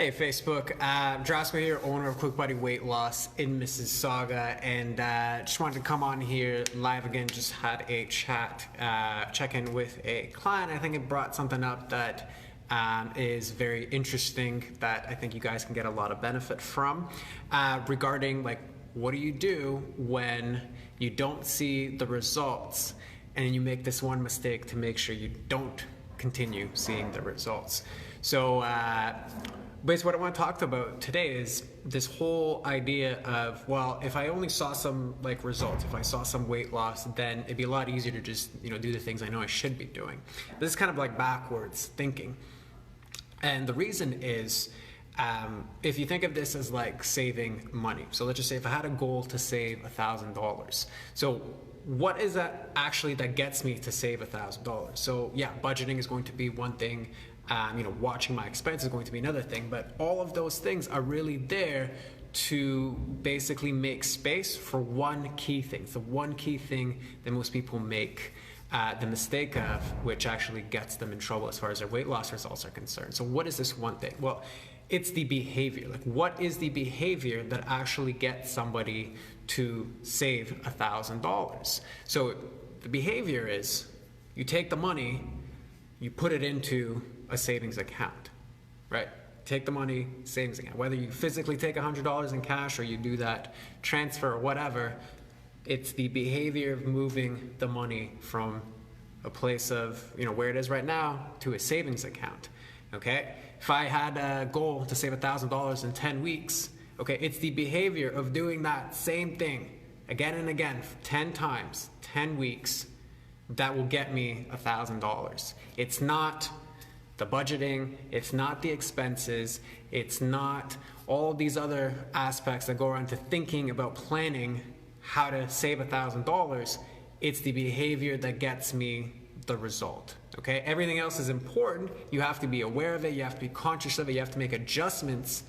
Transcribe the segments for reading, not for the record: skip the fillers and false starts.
Hey Facebook, Drasco here, owner of Quick Buddy Weight Loss in Mississauga, and just wanted to come on here live again. Just had a check in with a client. I think it brought something up that is very interesting that I think you guys can get a lot of benefit from regarding like what do you do when you don't see the results and you make this one mistake to make sure you don't continue seeing the results. So basically what I want to talk about today is this whole idea of, well, if I only saw some like results, if I saw some weight loss, then it'd be a lot easier to just, do the things I know I should be doing. This is kind of like backwards thinking. And the reason is, if you think of this as like saving money. So let's just say if I had a goal to save $1,000. So what is that actually that gets me to save $1,000? So yeah, budgeting is going to be one thing. Watching my expenses is going to be another thing, but all of those things are really there to basically make space for one key thing. So one key thing that most people make the mistake of, which actually gets them in trouble as far as their weight loss results are concerned. So what is this one thing? Well, it's the behavior. Like, what is the behavior that actually gets somebody to save $1,000? So the behavior is you take the money, you put it into a savings account, right? Take the money, savings account. Whether you physically take $100 in cash or you do that transfer or whatever, it's the behavior of moving the money from a place of, where it is right now to a savings account, okay? If I had a goal to save $1,000 in 10 weeks, okay, it's the behavior of doing that same thing again and again, 10 times, 10 weeks, that will get me $1,000. It's not the budgeting, it's not the expenses, it's not all these other aspects that go around to thinking about planning how to save $1,000. It's the behavior that gets me the result, okay? Everything else is important. You have to be aware of it, you have to be conscious of it, you have to make adjustments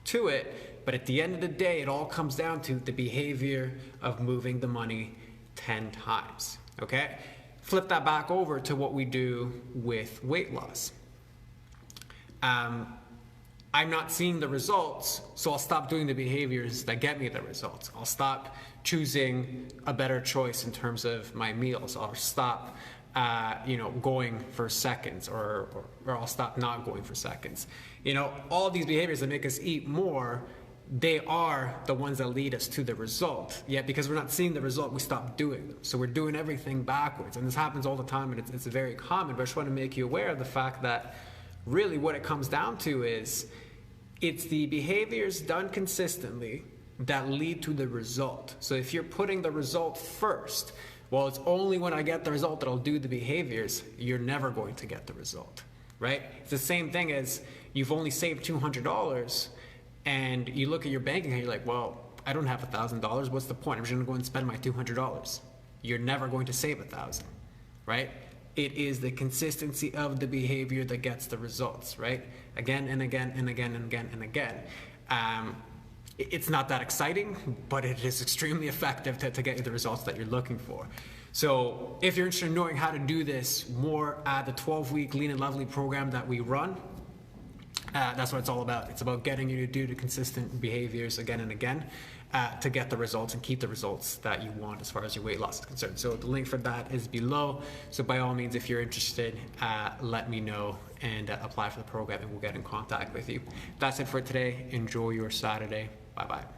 to it, but at the end of the day, it all comes down to the behavior of moving the money 10 times, okay? Flip that back over to what we do with weight loss. I'm not seeing the results, so I'll stop doing the behaviors that get me the results. I'll stop choosing a better choice in terms of my meals. I'll stop, going for seconds, or I'll stop not going for seconds. All these behaviors that make us eat more, they are the ones that lead us to the result. Yet because we're not seeing the result, we stop doing them. So we're doing everything backwards. And this happens all the time, and it's very common. But I just want to make you aware of the fact that really what it comes down to is it's the behaviors done consistently that lead to the result. So if you're putting the result first, well, it's only when I get the result that I'll do the behaviors, you're never going to get the result, right? It's the same thing as you've only saved $200 and you look at your bank account, you're like, well, I don't have $1,000. What's the point? I'm just gonna go and spend my $200. You're never going to save $1,000, right? It is the consistency of the behavior that gets the results, right? Again and again and again and again and again. It's not that exciting, but it is extremely effective to get you the results that you're looking for. So if you're interested in knowing how to do this more at the 12-week Lean and Lovely program that we run, that's what it's all about. It's about getting you to do the consistent behaviors again and again to get the results and keep the results that you want as far as your weight loss is concerned. So the link for that is below. So by all means, if you're interested, let me know and apply for the program and we'll get in contact with you. That's it for today. Enjoy your Saturday. Bye-bye.